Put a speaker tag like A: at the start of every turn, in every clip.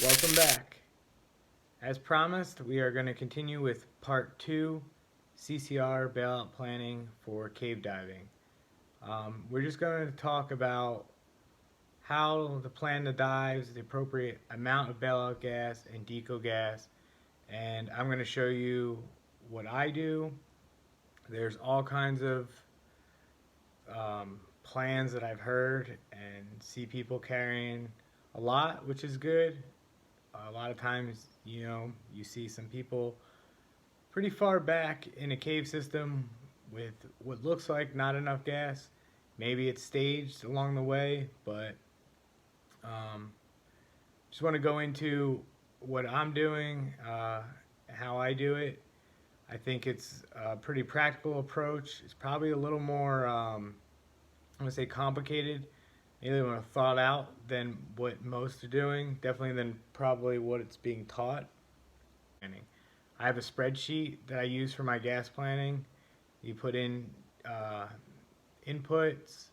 A: Welcome back. As promised, we are going to continue with part 2, CCR bailout planning for cave diving. We're just going to talk about how to plan the dives, the appropriate amount of bailout gas and deco gas, and I'm going to show you what I do. There's all kinds of plans that I've heard and see people carrying a lot, which is good. A lot of times, you see some people pretty far back in a cave system with what looks like not enough gas. Maybe it's staged along the way, but just want to go into what I'm doing, how I do it. I think it's a pretty practical approach. It's probably a little more, I'm going to say complicated, maybe more thought out than what most are doing. Definitely than probably what it's being taught. I have a spreadsheet that I use for my gas planning. You put in inputs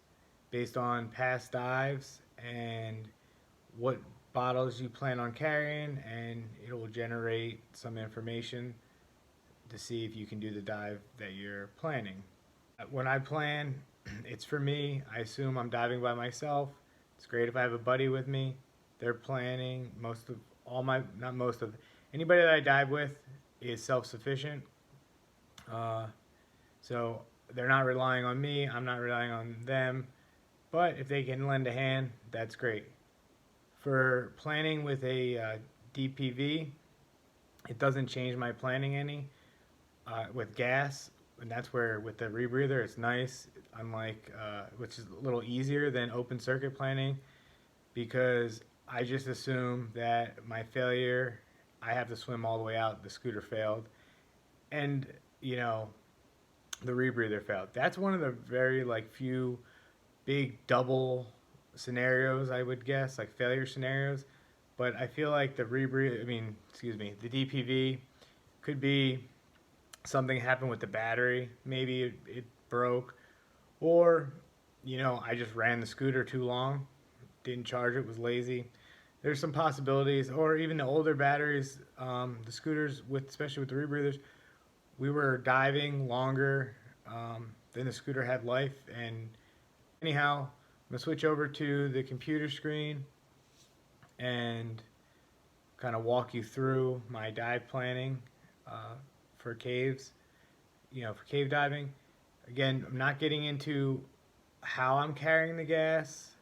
A: based on past dives and what bottles you plan on carrying, and it will generate some information to see if you can do the dive that you're planning. When I plan, it's for me. I assume I'm diving by myself. It's great if I have a buddy with me. They're planning. Anybody that I dive with is self-sufficient. So they're not relying on me. I'm not relying on them. But if they can lend a hand, that's great. For planning with a DPV, it doesn't change my planning any. With gas, and that's where with the rebreather it's nice, unlike which is a little easier than open circuit planning, because I just assume that my failure, I have to swim all the way out, the scooter failed, and the rebreather failed. That's one of the very few big double scenarios, I would guess, like failure scenarios. But I feel like the DPV could be something happened with the battery. Maybe it broke, or I just ran the scooter too long, didn't charge it, was lazy. There's some possibilities. Or even the older batteries, the scooters, especially with the rebreathers, we were diving longer than the scooter had life. And anyhow, I'm gonna switch over to the computer screen and kind of walk you through my dive planning for caves, for cave diving. Again, I'm not getting into how I'm carrying the gas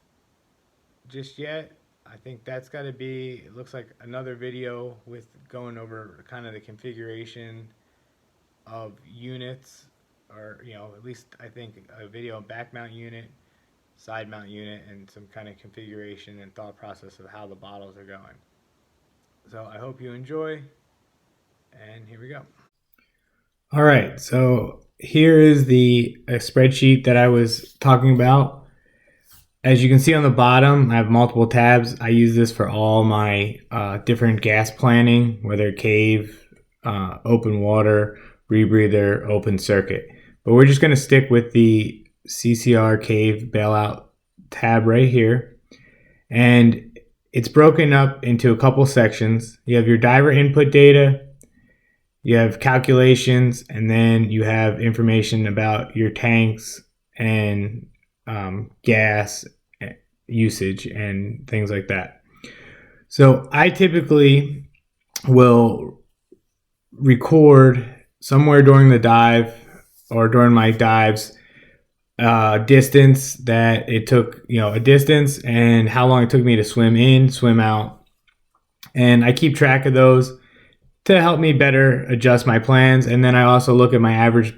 A: just yet. I think that's got to be, it looks like another video with going over kind of the configuration of units, or at least I think a video back mount unit, side mount unit, and some kind of configuration and thought process of how the bottles are going. So I hope you enjoy, and here we go. All right, so here is the spreadsheet that I was talking about. As you can see on the bottom, I have multiple tabs. I use this for all my different gas planning, whether cave, open water, rebreather, open circuit. But we're just going to stick with the CCR cave bailout tab right here. And it's broken up into a couple sections. You have your diver input data, you have calculations, and then you have information about your tanks and gas usage and things like that. So I typically will record somewhere during the dive or during my dives distance that it took, a distance, and how long it took me to swim in, swim out. And I keep track of those to help me better adjust my plans. And then I also look at my average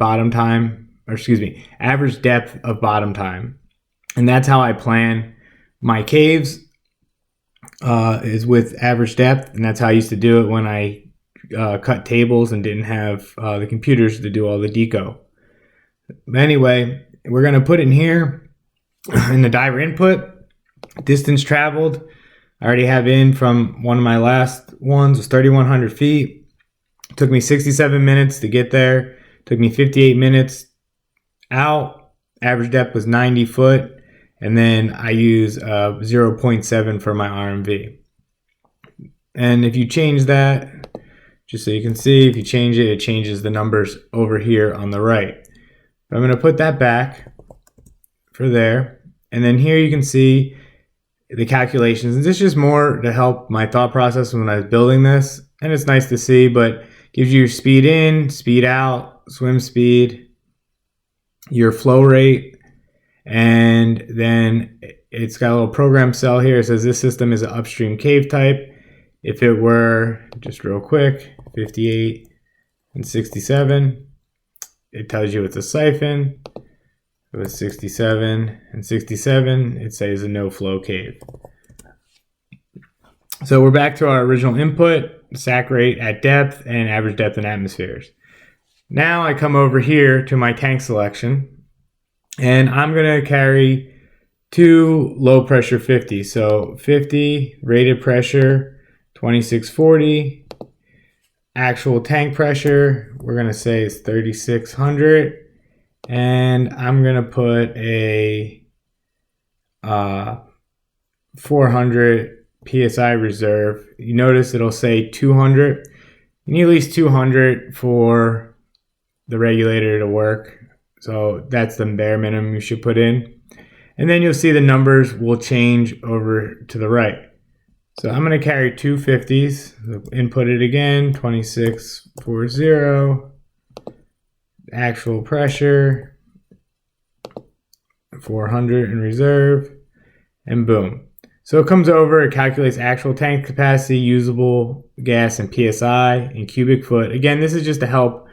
A: average depth of bottom time. And that's how I plan my caves, is with average depth. And that's how I used to do it when I cut tables and didn't have the computers to do all the deco. But anyway, we're going to put in here in the diver input, distance traveled. I already have in from one of my last ones was 3,100 feet. It took me 67 minutes to get there. It took me 58 minutes out. Average depth was 90 foot. And then I use 0.7 for my RMV. And if you change that, just so you can see, if you change it, it changes the numbers over here on the right. But I'm going to put that back for there. And then here you can see the calculations. And this is just more to help my thought process when I was building this. And it's nice to see, but gives you your speed in, speed out, swim speed, your flow rate, and then it's got a little program cell here. It says this system is an upstream cave type. If it were, just real quick, 58 and 67, it tells you it's a siphon. With 67 and 67, it says a no flow cave. So we're back to our original input, sac rate at depth and average depth in atmospheres. Now I come over here to my tank selection, and I'm going to carry 2 low pressure 50. So 50 rated pressure, 2640. Actual tank pressure, we're going to say is 3600. And I'm going to put a 400 PSI reserve. You notice it'll say 200. You need at least 200 for the regulator to work. So that's the bare minimum you should put in. And then you'll see the numbers will change over to the right. So I'm going to carry 2 50s. Input it again, 2640. Actual pressure, 400 in reserve, and boom. So it comes over, it calculates actual tank capacity, usable gas, and PSI in cubic foot. Again, this is just to help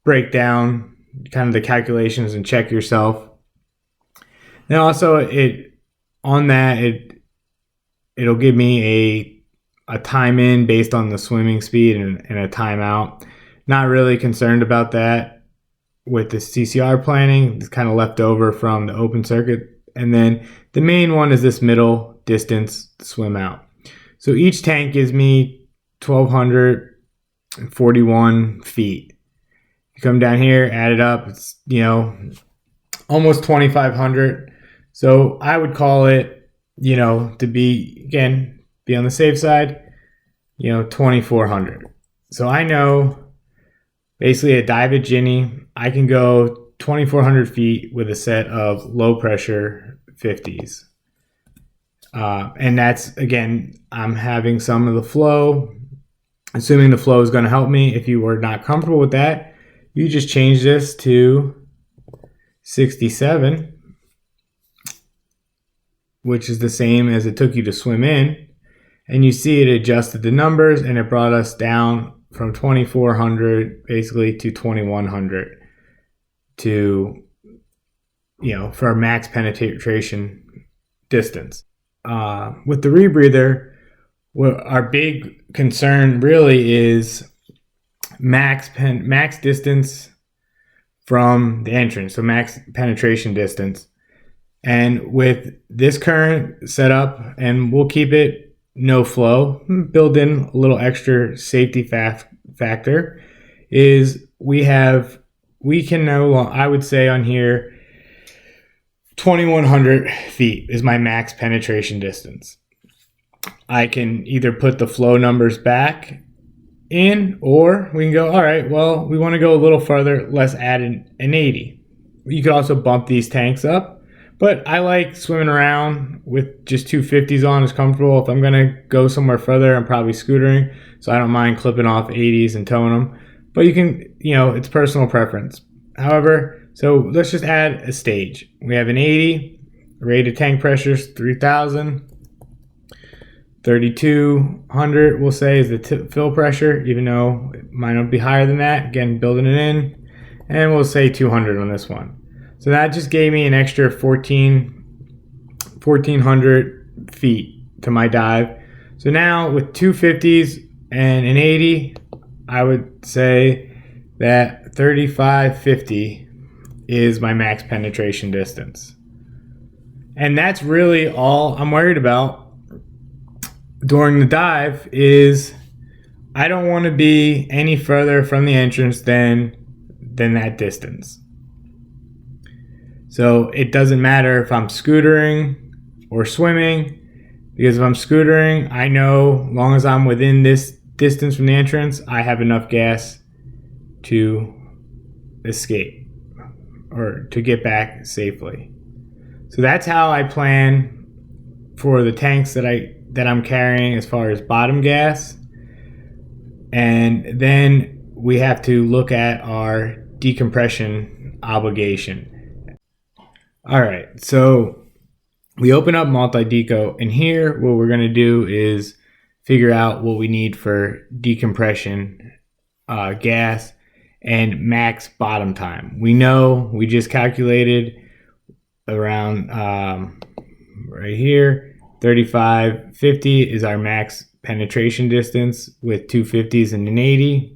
A: break down kind of the calculations and check yourself. Then also it'll give me a time in based on the swimming speed and a timeout. Not really concerned about that with the CCR planning. It's kind of left over from the open circuit. And then the main one is this middle distance swim out. So each tank gives me 1,241 feet. You come down here, add it up, it's, almost 2,500. So I would call it, to be on the safe side, 2,400. So I know basically a dive at Ginny, I can go 2,400 feet with a set of low pressure 50s. And that's, again, I'm having some of the flow, assuming the flow is going to help me. If you were not comfortable with that, you just change this to 67, which is the same as it took you to swim in. And you see it adjusted the numbers and it brought us down from 2,400 basically to 2,100 to, for our max penetration distance. With the rebreather, our big concern really is max distance from the entrance, so max penetration distance. And with this current setup, and we'll keep it no flow, build in a little extra safety factor, is I would say on here, 2,100 feet is my max penetration distance. I can either put the flow numbers back in, or we can go, all right, well, we want to go a little further, let's add an 80. You could also bump these tanks up. But I like swimming around with just 2 50s on is comfortable. If I'm going to go somewhere further, I'm probably scootering. So I don't mind clipping off 80s and towing them. But you can, it's personal preference. However, so let's just add a stage. We have an 80, rated tank pressures, 3,000. 3,200, we'll say, is the fill pressure, even though it might not be higher than that. Again, building it in. And we'll say 200 on this one. So that just gave me an extra 1,400 feet to my dive. So now with 2 50s and an 80, I would say that 3,550 is my max penetration distance. And that's really all I'm worried about during the dive is I don't want to be any further from the entrance than that distance. So it doesn't matter if I'm scootering or swimming. Because if I'm scootering, I know as long as I'm within this distance from the entrance, I have enough gas to escape or to get back safely. So that's how I plan for the tanks that I'm carrying as far as bottom gas. And then we have to look at our decompression obligation. All right, so we open up multi-deco, and here what we're going to do is figure out what we need for decompression gas and max bottom time. We know we just calculated around right here, 3550 is our max penetration distance with 250s and an 80.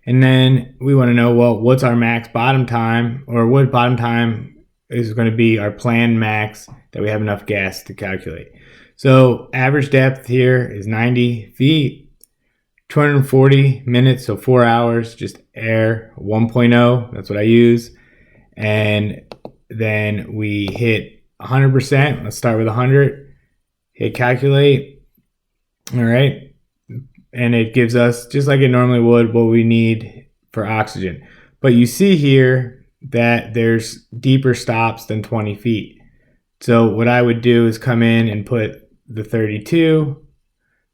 A: And then we want to know, well, what's our max bottom time, or what bottom time is going to be our planned max that we have enough gas to calculate. So average depth here is 90 feet, 240 minutes, so 4 hours, just air 1.0, that's what I use. And then we hit 100%, let's start with 100, hit calculate, all right. And it gives us, just like it normally would, what we need for oxygen. But you see here that there's deeper stops than 20 feet. So what I would do is come in and put the 32%,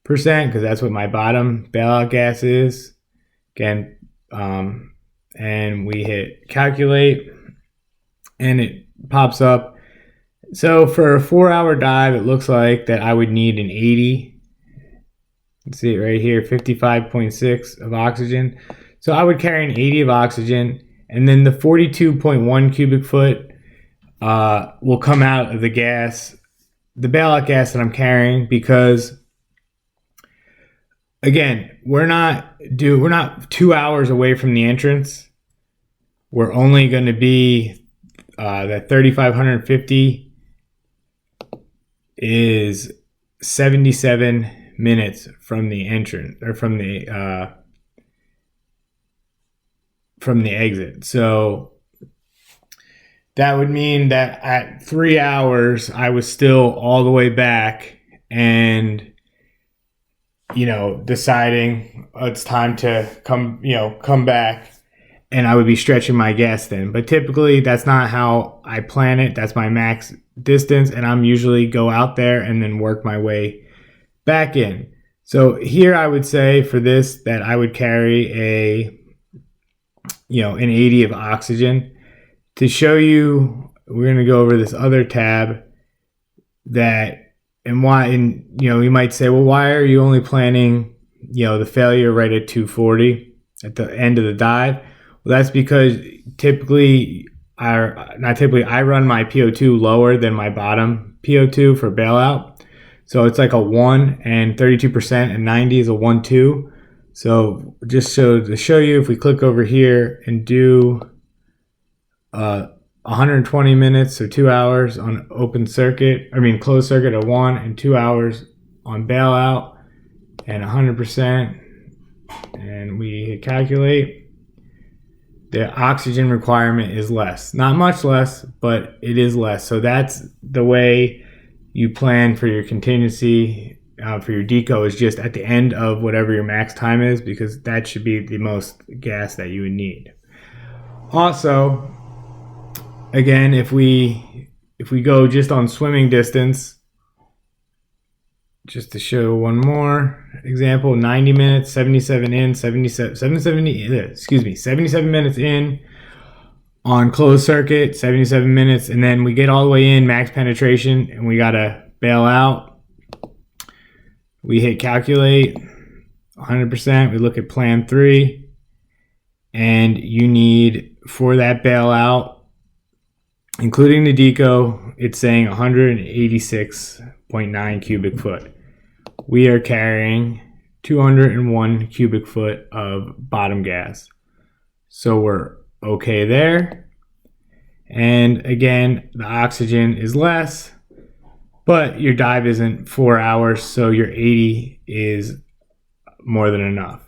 A: because that's what my bottom bailout gas is. Again, and we hit calculate, and it pops up. So for a 4-hour dive, it looks like that I would need an 80. Let's see it right here, 55.6 of oxygen. So I would carry an 80 of oxygen, and then the 42.1 cubic foot will come out of the gas, the bailout gas that I'm carrying, because again, we're not 2 hours away from the entrance. We're only going to be that 3,550 is 77 minutes from the entrance, or from the exit. So that would mean that at 3 hours I was still all the way back, and deciding it's time to come back, and I would be stretching my gas then. But typically that's not how I plan it. That's my max distance, and I'm usually go out there and then work my way back in. So here I would say for this that I would carry an 80 of oxygen. To show you, we're going to go over this other tab and why, and you might say, well, why are you only planning the failure right at 240 at the end of the dive? Well, that's because I run my PO2 lower than my bottom PO2 for bailout. So it's like a 1, and 32% and 90 is a 1-2. So just to show you, if we click over here and do 120 minutes, so 2 hours on closed circuit at 1, and 2 hours on bailout, and 100%, and we hit calculate, the oxygen requirement is less. Not much less, but it is less. So that's the way you plan for your contingency for your deco, is just at the end of whatever your max time is, because that should be the most gas that you would need. Also, again, if we go just on swimming distance, just to show one more example, 90 minutes, 77 minutes in on closed circuit, 77 minutes, and then we get all the way in max penetration, and we gotta bail out. We hit calculate, 100%. We look at plan 3, and you need, for that bailout, including the deco, it's saying 186.9 cubic foot. We are carrying 201 cubic foot of bottom gas. So we're okay there. And again, the oxygen is less, but your dive isn't 4 hours, so your 80 is more than enough.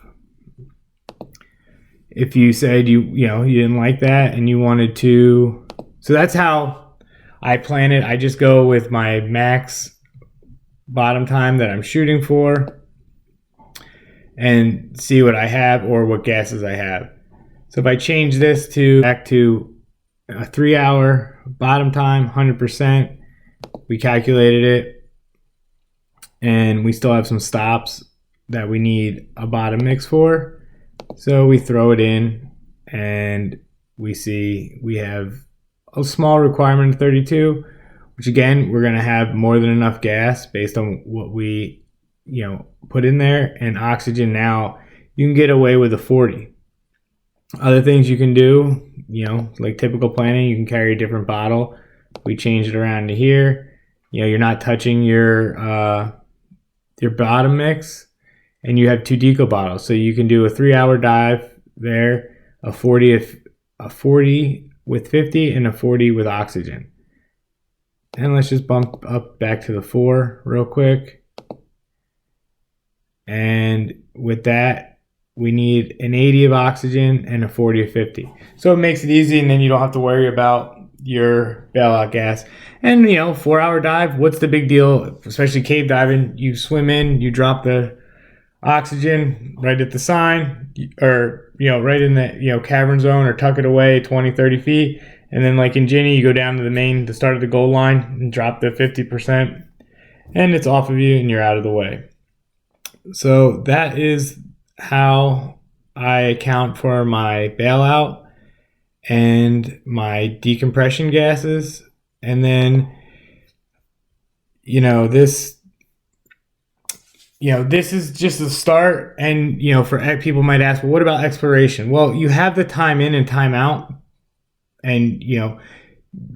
A: If you said you didn't like that and you wanted to, so that's how I plan it. I just go with my max bottom time that I'm shooting for and see what I have or what gases I have. So if I change this to back to a 3-hour bottom time, 100%, we calculated it, and we still have some stops that we need a bottom mix for. So we throw it in, and we see we have a small requirement of 32, which again, we're going to have more than enough gas based on what we, put in there. And oxygen, now you can get away with a 40. Other things you can do, like typical planning, you can carry a different bottle. We change it around to here. You're not touching your bottom mix, and you have 2 deco bottles. So you can do a 3-hour dive there, a 40 with 50 and a 40 with oxygen. And let's just bump up back to the 4 real quick. And with that, we need an 80 of oxygen and a 40 of 50. So it makes it easy, and then you don't have to worry about your bailout gas. And 4-hour dive, what's the big deal? Especially cave diving, you swim in, you drop the oxygen right at the sign, or right in the cavern zone, or tuck it away 20-30 feet, and then like in Ginny, you go down to the start of the goal line and drop the 50%, and it's off of you and you're out of the way. So that is how I account for my bailout and my decompression gases. And then this is just the start. And for people might ask, well, what about exploration? Well, you have the time in and time out, and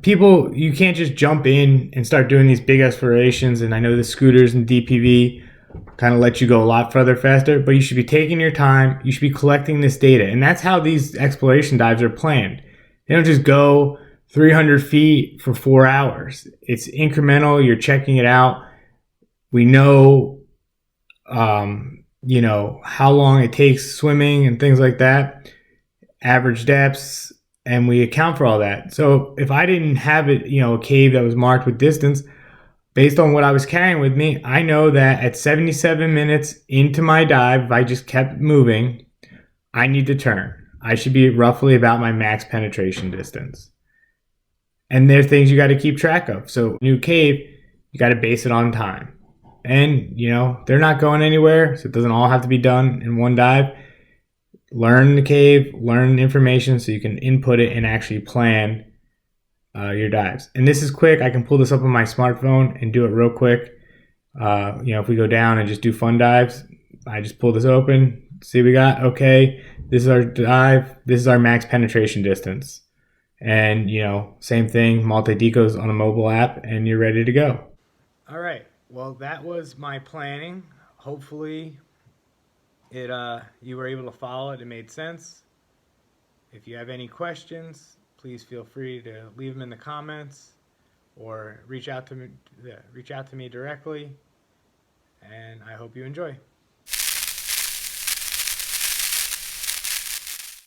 A: people, you can't just jump in and start doing these big explorations. And I know the scooters and DPV kind of let you go a lot further faster, but you should be taking your time. You should be collecting this data. And that's how these exploration dives are planned. They don't just go 300 feet for 4 hours. It's incremental. You're checking it out. We know, how long it takes swimming and things like that, average depths, and we account for all that. So if I didn't have it, a cave that was marked with distance, based on what I was carrying with me, I know that at 77 minutes into my dive, if I just kept moving, I need to turn. I should be roughly about my max penetration distance. And there are things you got to keep track of. So new cave, you got to base it on time. And, they're not going anywhere, so it doesn't all have to be done in one dive. Learn the cave, learn information so you can input it and actually plan your dives. And this is quick. I can pull this up on my smartphone and do it real quick. If we go down and just do fun dives, I just pull this open, see we got, okay, this is our dive, this is our max penetration distance. And, same thing, multi-decos on a mobile app, and you're ready to go. All right. Well, that was my planning. Hopefully you were able to follow it. It made sense. If you have any questions, please feel free to leave them in the comments or reach out to me directly. And I hope you enjoy.